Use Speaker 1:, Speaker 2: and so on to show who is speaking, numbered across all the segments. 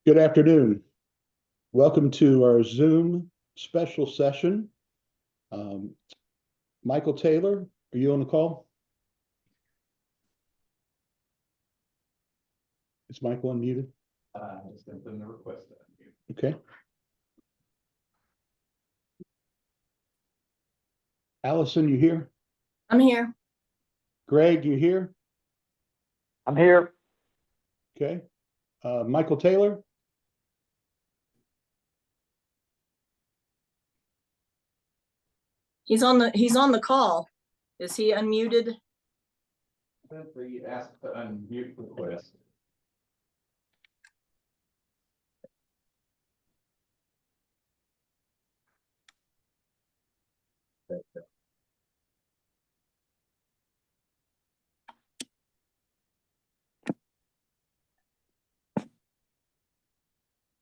Speaker 1: Good afternoon. Welcome to our Zoom special session. Michael Taylor, are you on the call? Is Michael unmuted?
Speaker 2: Just gonna put in a request.
Speaker 1: Okay. Allison, you here?
Speaker 3: I'm here.
Speaker 1: Greg, you here?
Speaker 4: I'm here.
Speaker 1: Okay. Michael Taylor?
Speaker 3: He's on the call. Is he unmuted?
Speaker 2: Simply ask to unmute request.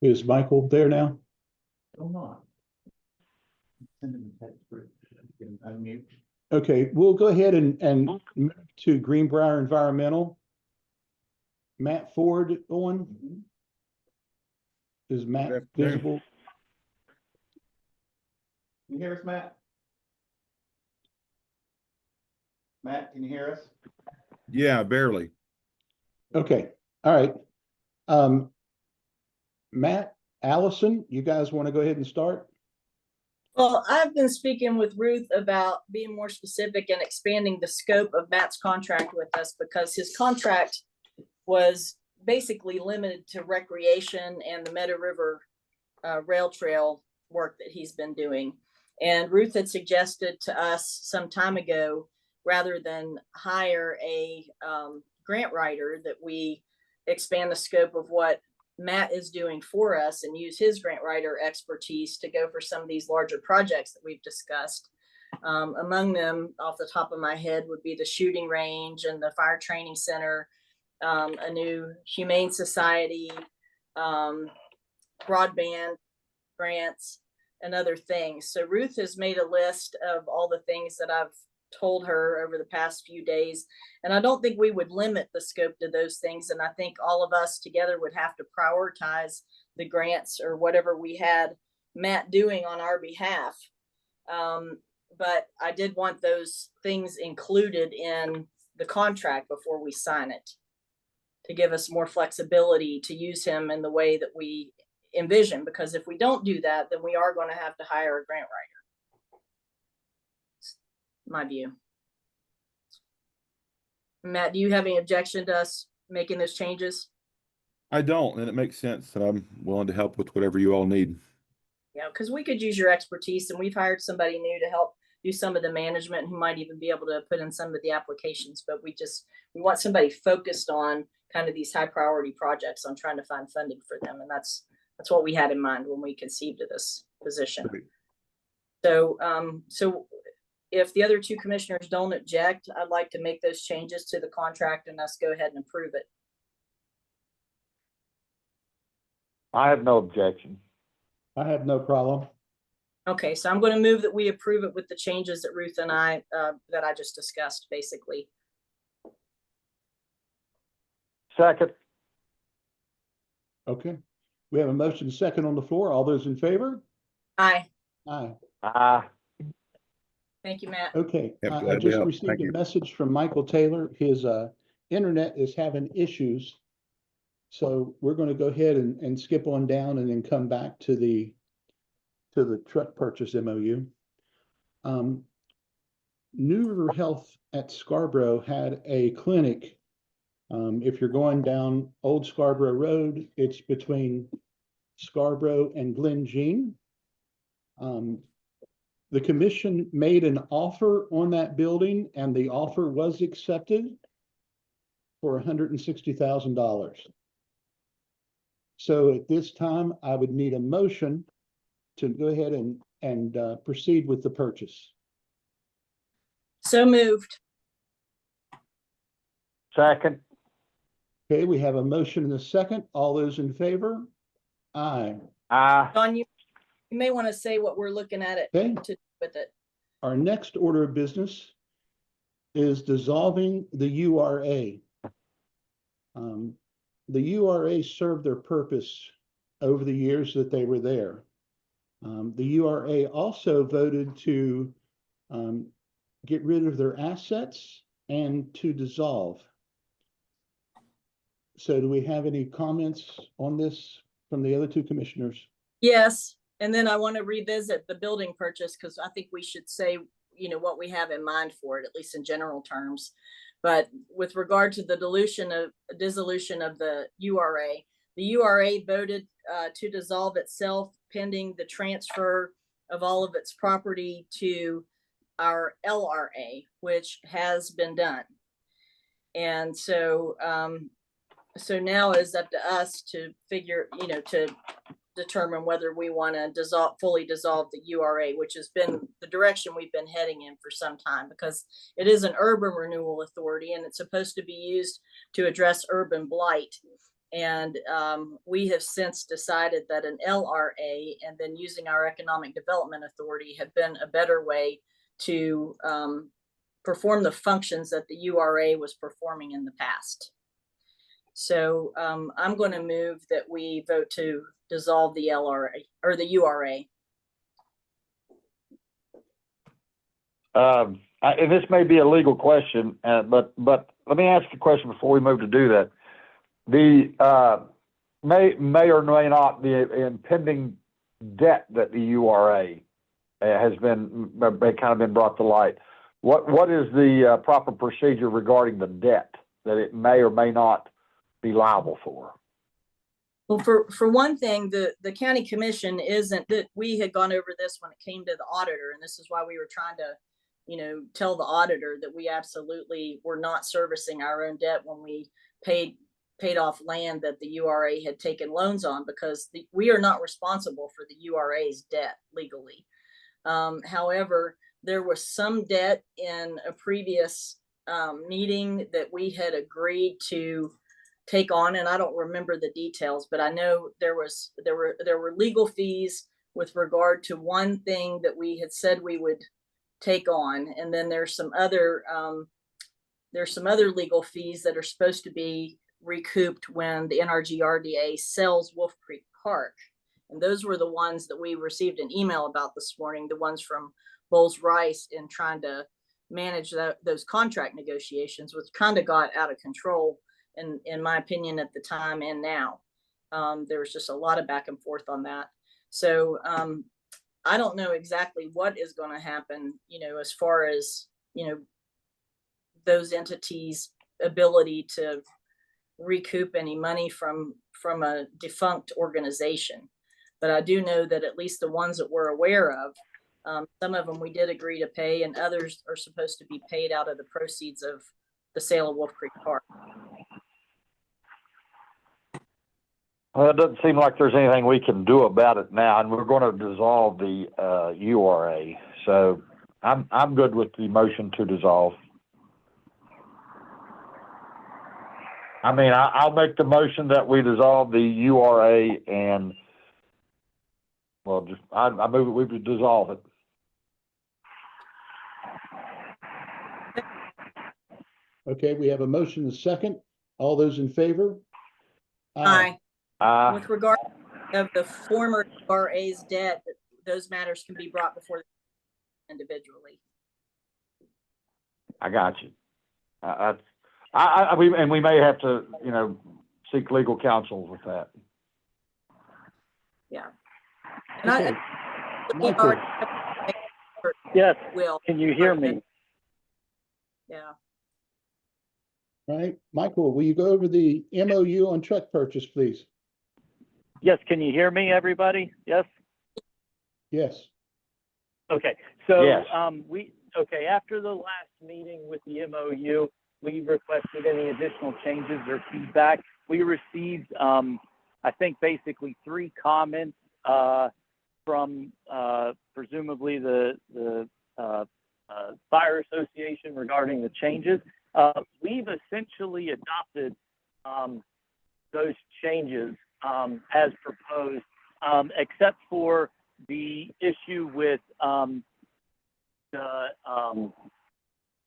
Speaker 1: Is Michael there now?
Speaker 2: Come on. Send him a text for unmute.
Speaker 1: Okay, we'll go ahead and move to Greenbrier Environmental. Matt Ford on. Is Matt visible?
Speaker 2: Can you hear us, Matt? Matt, can you hear us?
Speaker 5: Yeah, barely.
Speaker 1: Okay, all right. Matt, Allison, you guys want to go ahead and start?
Speaker 3: Well, I've been speaking with Ruth about being more specific and expanding the scope of Matt's contract with us because his contract was basically limited to recreation and the Meadow River rail trail work that he's been doing. And Ruth had suggested to us some time ago, rather than hire a grant writer, that we expand the scope of what Matt is doing for us and use his grant writer expertise to go for some of these larger projects that we've discussed. Among them, off the top of my head, would be the shooting range and the fire training center, a new humane society, broadband grants, and other things. So Ruth has made a list of all the things that I've told her over the past few days. And I don't think we would limit the scope to those things. And I think all of us together would have to prioritize the grants or whatever we had Matt doing on our behalf. But I did want those things included in the contract before we sign it to give us more flexibility to use him in the way that we envision. Because if we don't do that, then we are going to have to hire a grant writer. My view. Matt, do you have any objection to us making those changes?
Speaker 5: I don't, and it makes sense, and I'm willing to help with whatever you all need.
Speaker 3: Yeah, because we could use your expertise, and we've hired somebody new to help do some of the management who might even be able to put in some of the applications. But we want somebody focused on kind of these high priority projects on trying to find funding for them. And that's what we had in mind when we conceived of this position.
Speaker 5: Great.
Speaker 3: So if the other two commissioners don't object, I'd like to make those changes to the contract and us go ahead and approve it.
Speaker 4: I have no objection.
Speaker 1: I have no problem.
Speaker 3: Okay, so I'm going to move that we approve it with the changes that Ruth and I just discussed, basically.
Speaker 4: Second.
Speaker 1: Okay. We have a motion second on the floor. All those in favor?
Speaker 3: Aye.
Speaker 1: Aye.
Speaker 3: Thank you, Matt.
Speaker 1: Okay,
Speaker 5: Yep,
Speaker 1: I
Speaker 5: glad to
Speaker 1: just
Speaker 5: help.
Speaker 1: received
Speaker 5: Thank
Speaker 1: a
Speaker 5: you.
Speaker 1: message from Michael Taylor. His internet is having issues. So we're going to go ahead and skip on down and then come back to the truck purchase MOU. New River Health at Scarborough had a clinic. If you're going down Old Scarborough Road, it's between Scarborough and Glen Jean. The commission made an offer on that building, and the offer was accepted for $160,000. So at this time, I would need a motion to go ahead and proceed with the purchase.
Speaker 3: So moved.
Speaker 4: Second.
Speaker 1: Okay, we have a motion and a second. All those in favor? Aye.
Speaker 3: Don, you may want to say what we're looking at it
Speaker 1: Okay.
Speaker 3: to with it.
Speaker 1: Our next order of business is dissolving the URA. The URA served their purpose over the years that they were there. The URA also voted to get rid of their assets and to dissolve. So do we have any comments on this from the other two commissioners?
Speaker 3: Yes, and then I want to revisit the building purchase because I think we should say, you know, what we have in mind for it, at least in general terms. But with regard to the dissolution of the URA voted to dissolve itself pending the transfer of all of its property to our LRA, which has been done. And so, so now it's up to us to figure, you know, to determine whether we want to fully dissolve the URA, which has been the direction we've been heading in for some time, because it is an urban renewal authority and it's supposed to be used to address urban blight. And we have since decided that an LRA and then using our economic development authority have been a better way to perform the functions that the URA was performing in the past. So I'm going to move that we vote to dissolve the LRA or the URA.
Speaker 4: And this may be a legal question, but let me ask you a question before we move to do that. The may or may not be impending debt that the URA has been brought to light. What is the proper procedure regarding the debt that it may or may not be liable for?
Speaker 3: Well, for one thing, the county commission isn't that we had gone over this when it came to the auditor, and this is why we were trying to, you know, tell the auditor that we absolutely were not servicing our own debt when we paid off land that the URA had taken loans on, because we are not responsible for the URA's debt legally. However, there was some debt in a previous meeting that we had agreed to take on, and I don't remember the details, but I know there were legal fees with regard to one thing that we had said we would take on, and then there's some other legal fees that are supposed to be recouped when the NRGRDA sells Wolf Creek Park, and those were the ones that we received an email about this morning, the ones from Bowles Rice in trying to manage those contract negotiations, which kind of got out of control. In my opinion, at the time and now, there was just a lot of back and forth on that. So I don't know exactly what is going to happen, you know, as far as, you know, those entities' ability to recoup any money from a defunct organization. But I do know that at least the ones that we're aware of, some of them we did agree to pay, and others are supposed to be paid out of the proceeds of the sale of Wolf Creek Park.
Speaker 4: Well, it doesn't seem like there's anything we can do about it now, and we're going to dissolve the URA. So I'm good with the motion to dissolve. I mean, I'll make the motion that we dissolve the URA, and well, I move it, we would dissolve it.
Speaker 1: Okay, we have a motion and a second. All those in favor?
Speaker 3: Aye. With regard of the former URA's debt, those matters can be brought before the individually.
Speaker 4: I got you. And we may have to, you know, seek legal counsel with that.
Speaker 3: Yeah.
Speaker 1: Okay.
Speaker 3: And
Speaker 1: Michael.
Speaker 6: Yes,
Speaker 3: will.
Speaker 6: can you hear me?
Speaker 3: Yeah.
Speaker 1: All right, Michael, will you go over the MOU on truck purchase, please?
Speaker 6: Yes, can you hear me, everybody? Yes?
Speaker 1: Yes.
Speaker 6: Okay, so
Speaker 4: Yes.
Speaker 6: after the last meeting with the MOU, we requested any additional changes or feedback. We received, I think, basically 3 comments from presumably the Fire Association regarding the changes. We've essentially adopted those changes as proposed, except for the issue with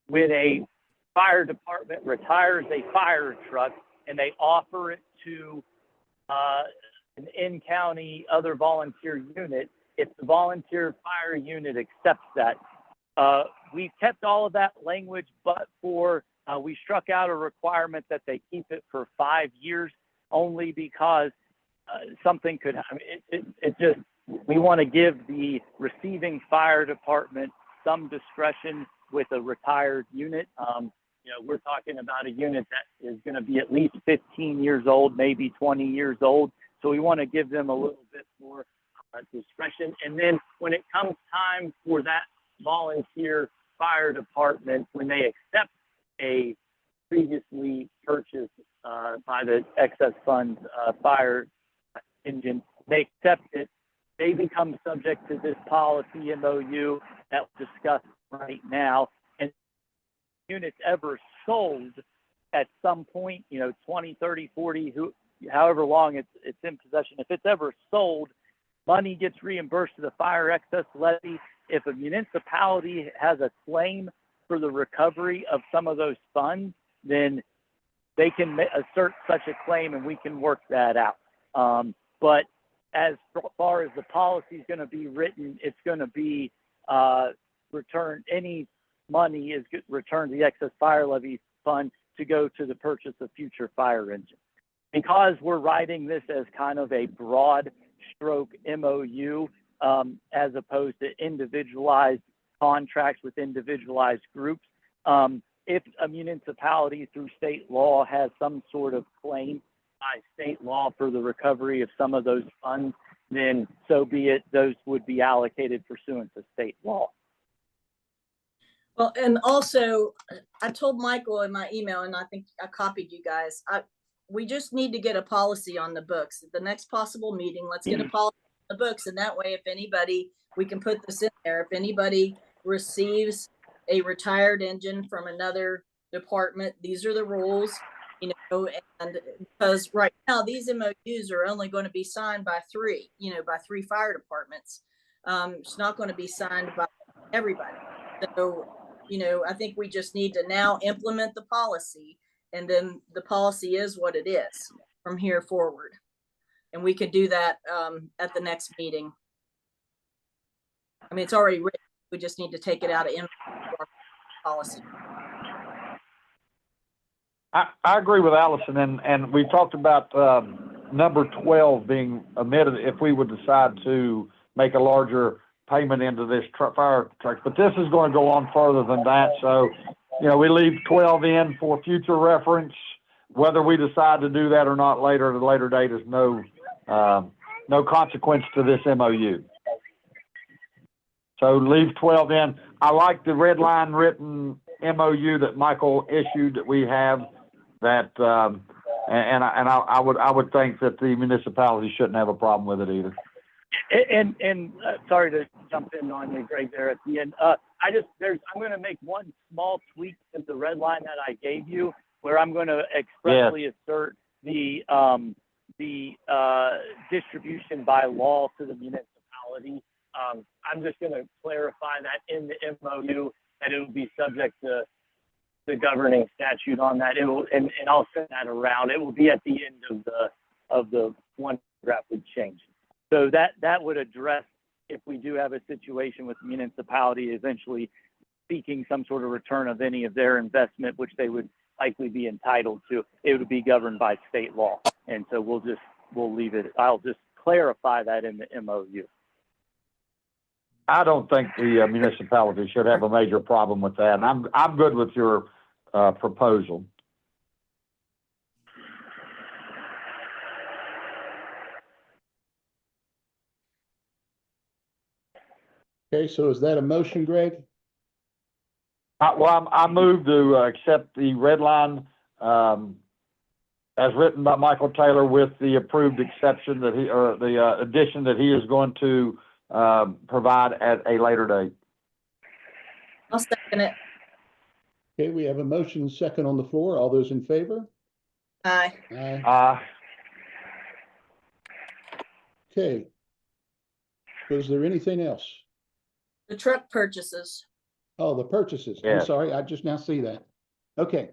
Speaker 6: when a fire department retires a fire truck and they offer it to an in-county other volunteer unit if the volunteer fire unit accepts that. We've kept all of that language, but we struck out a requirement that they keep it for 5 years only because something could, we want to give the receiving fire department some discretion with a retired unit. We're talking about a unit that is going to be at least 15 years old, maybe 20 years old. So we want to give them a little bit more discretion. And then when it comes time for that volunteer fire department, when they accept a previously purchased by the excess funds fire engine, they accept it. They become subject to this policy MOU that we discussed right now. And units ever sold at some point, 20, 30, 40, however long it's in possession, if it's ever sold, money gets reimbursed to the fire excess levy. If a municipality has a claim for the recovery of some of those funds, then they can assert such a claim and we can work that out. But as far as the policy is going to be written, it's going to be any money is returned to the excess fire levy fund to go to the purchase of future fire engines. Because we're writing this as kind of a broad stroke MOU, as opposed to individualized contracts with individualized groups. If a municipality through state law has some sort of claim by state law for the recovery of some of those funds, then so be it. Those would be allocated pursuant to state law.
Speaker 3: Well, and also I told Michael in my email, and I think I copied you guys, we just need to get a policy on the books. At the next possible meeting, let's get a policy on the books. And that way, if anybody, we can put this in there, if anybody receives a retired engine from another department, these are the rules, and because right now these MOUs are only going to be signed by three fire departments. It's not going to be signed by everybody. So, I think we just need to now implement the policy, and then the policy is what it is from here forward. And we could do that at the next meeting. I mean, it's already written. We just need to take it out of policy.
Speaker 4: I agree with Allison, and we talked about number 12 being omitted if we would decide to make a larger payment into this fire truck. But this is going to go on further than that. So, we leave 12 in for future reference. Whether we decide to do that or not later at a later date is no consequence to this MOU. So leave 12 in. I like the red line written MOU that Michael issued that we have. That I would think that the municipality shouldn't have a problem with it either.
Speaker 6: And sorry to jump in on you, Greg, there at the end. I'm going to make one small tweak to the red line that I gave you, where I'm going to expressly assert the distribution by law to the municipality. I'm just going to clarify that in the MOU that it will be subject to the governing statute on that. And I'll send that around. It will be at the end of the one paragraph would change. So that would address if we do have a situation with the municipality eventually seeking some sort of return of any of their investment, which they would likely be entitled to. It would be governed by state law. And so we'll leave it. I'll just clarify that in the MOU.
Speaker 4: I don't think the municipality should have a major problem with that. And I'm good with your proposal.
Speaker 1: Okay, so is that a motion, Greg?
Speaker 4: I move to accept the red line as written by Michael Taylor with the approved exception that the addition that he is going to provide at a later date.
Speaker 3: I'll second it.
Speaker 1: Okay, we have a motion second on the floor. All those in favor?
Speaker 3: Aye.
Speaker 1: Aye. Okay. Was there anything else?
Speaker 3: The truck purchases.
Speaker 1: Oh, the purchases.
Speaker 4: Yeah.
Speaker 1: I'm sorry, I just now see that. Okay.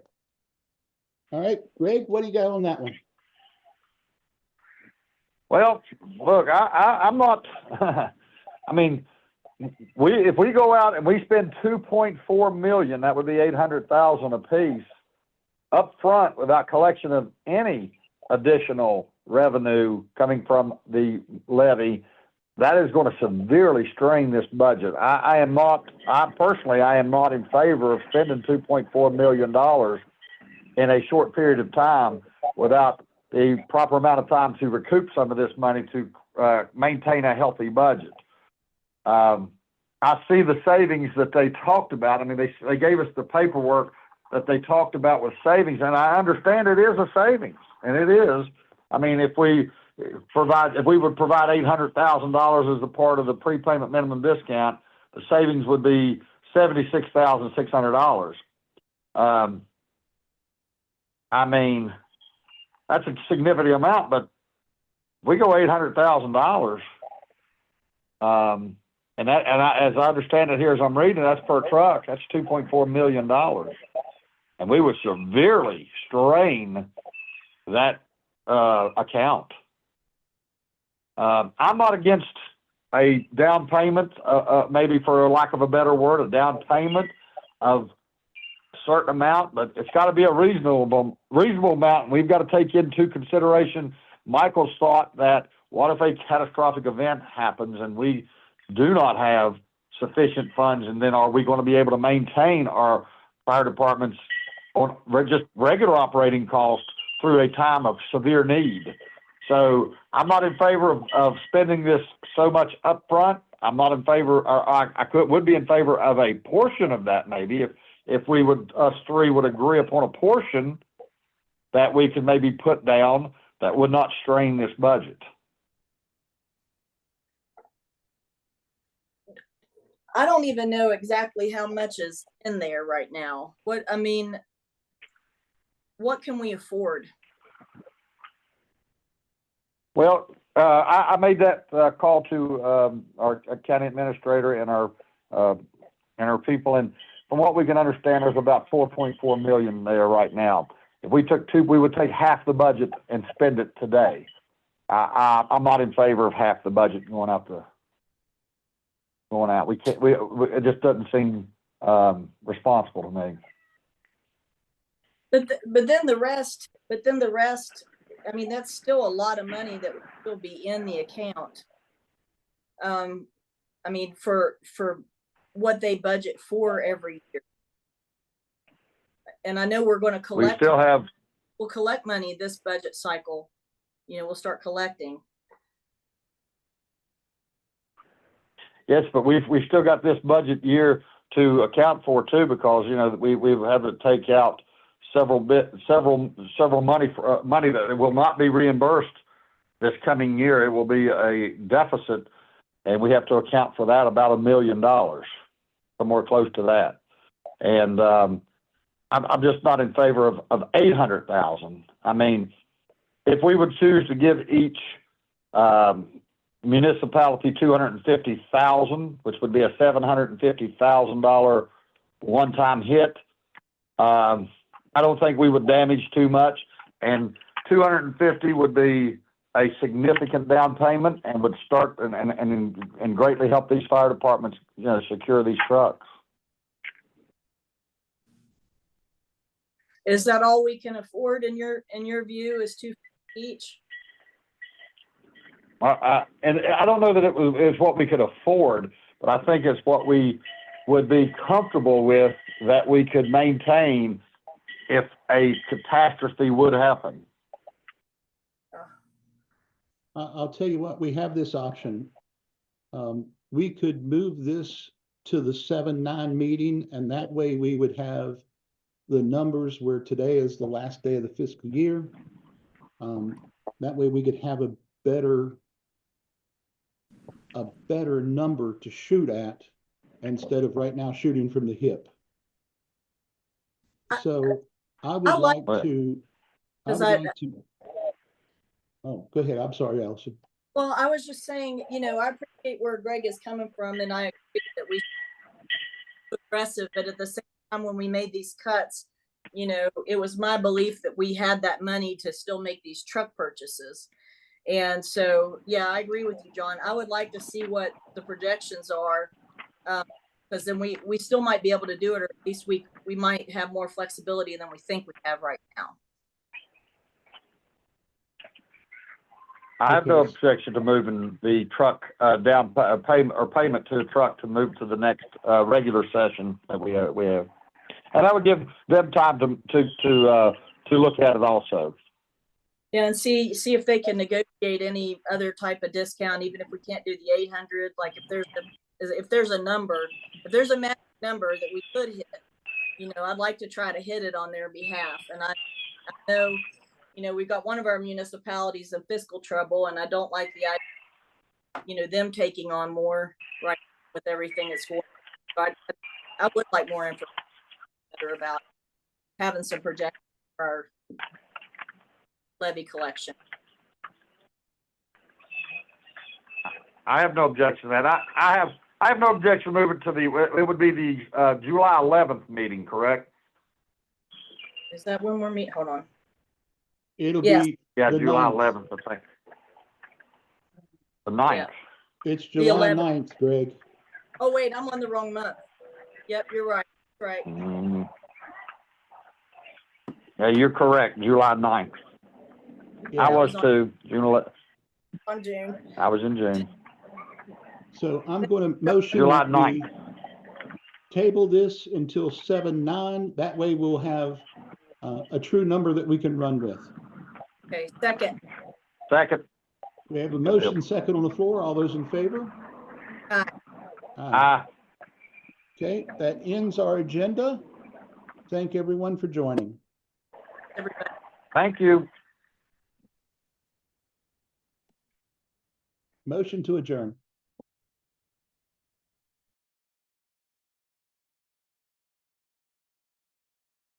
Speaker 1: All right, Greg, what do you got on that one?
Speaker 4: Well, look, I'm not, I mean, if we go out and we spend 2.4 million, that would be 800,000 apiece up front without collection of any additional revenue coming from the levy. That is going to severely strain this budget. I am not in favor of spending $2.4 million in a short period of time without the proper amount of time to recoup some of this money to maintain a healthy budget. I see the savings that they talked about. I mean, they gave us the paperwork that they talked about with savings, and I understand it is a savings, and it is. I mean, if we would provide $800,000 as a part of the prepayment minimum discount, the savings would be $76,600. I mean, that's a significant amount, but we go $800,000. As I understand it here, as I'm reading, that's per truck. That's $2.4 million, and we would severely strain that account. I'm not against a down payment, maybe for lack of a better word, a down payment of a certain amount, but it's got to be a reasonable amount. And we've got to take into consideration Michael's thought that what if a catastrophic event happens and we do not have sufficient funds, and then are we going to be able to maintain our fire departments on just regular operating costs through a time of severe need? So I'm not in favor of spending this so much up front. I'm not in favor, or I would be in favor of a portion of that, maybe if we would, us three would agree upon a portion that we could maybe put down that would not strain this budget.
Speaker 3: I don't even know exactly how much is in there right now. What can we afford?
Speaker 4: Well, I made that call to our county administrator and our people, and from what we can understand, there's about 4.4 million there right now. If we took we would take half the budget and spend it today. I'm not in favor of half the budget going out. We can't. It just doesn't seem responsible to me.
Speaker 3: But then the rest. I mean, that's still a lot of money that would still be in the account. I mean, for what they budget for every year. And I know we're going to collect. We'll collect money this budget cycle. You know, we'll start collecting.
Speaker 4: Yes, but we've still got this budget year to account for too, because you know we've had to take out several money that will not be reimbursed this coming year. It will be a deficit, and we have to account for that about $1 million, somewhere close to that. And I'm just not in favor of 800,000. I mean, if we would choose to give each municipality 250,000, which would be a $750,000 one-time hit, I don't think we would damage too much, and 250 would be a significant down payment and would start and greatly help these fire departments, you know, secure these trucks.
Speaker 3: Is that all we can afford in your view? Is 250 each?
Speaker 4: And I don't know that it's what we could afford, but I think it's what we would be comfortable with that we could maintain if a catastrophe would happen.
Speaker 1: I'll tell you what, we have this option. We could move this to the 7-9 meeting, and that way we would have the numbers where today is the last day of the fiscal year. That way we could have a better number to shoot at instead of right now shooting from the hip. So I would like to. Oh, go ahead. I'm sorry, Allison.
Speaker 3: Well, I was just saying, you know, I appreciate where Greg is coming from, and I agree that we should be aggressive, but at the same time, when we made these cuts, you know, it was my belief that we had that money to still make these truck purchases. And so, yeah, I agree with you, John. I would like to see what the projections are. Because then we still might be able to do it, or at least we might have more flexibility than we think we have right now.
Speaker 4: I have no
Speaker 1: Okay.
Speaker 4: objection to moving the truck, payment to the truck to move to the next, regular session that we have. And that would give them time to look at it also.
Speaker 3: Yeah, and see if they can negotiate any other type of discount, even if we can't do the 800. Like if there's a number, if there's a magic number that we could hit, I'd like to try to hit it on their behalf. And I know, we've got one of our municipalities in fiscal trouble, and I don't like the idea, them taking on more right with everything that's going on. I would like more information about having some projections for our levy collection.
Speaker 4: I have no objection to that. I have no objection moving to it would be the, July 11th meeting, correct?
Speaker 3: Is that when we're meeting? Hold on.
Speaker 1: It'll
Speaker 3: Yes.
Speaker 1: be
Speaker 4: Yeah,
Speaker 1: the
Speaker 4: July
Speaker 1: 9th.
Speaker 4: 11th, I think. The 9th.
Speaker 1: It's
Speaker 3: The
Speaker 1: July
Speaker 3: 11th.
Speaker 1: 9th, Greg.
Speaker 3: Oh, wait, I'm on the wrong month. Yep, you're right. Right.
Speaker 4: Mm. Yeah, you're correct, July 9th.
Speaker 1: Yeah.
Speaker 4: I was
Speaker 3: was on-
Speaker 4: too, June 11th.
Speaker 3: On June.
Speaker 4: I was in June.
Speaker 1: So I'm going to motion
Speaker 4: July
Speaker 1: that we
Speaker 4: 9th.
Speaker 1: table this until 7/9. That way we'll have a true number that we can run with.
Speaker 3: Okay, second.
Speaker 4: Second.
Speaker 1: We have a motion second on the floor. All those in favor?
Speaker 3: Aye.
Speaker 1: Aye. Okay, that ends our agenda. Thank everyone for joining.
Speaker 3: Everybody.
Speaker 4: Thank you.
Speaker 1: Motion to adjourn.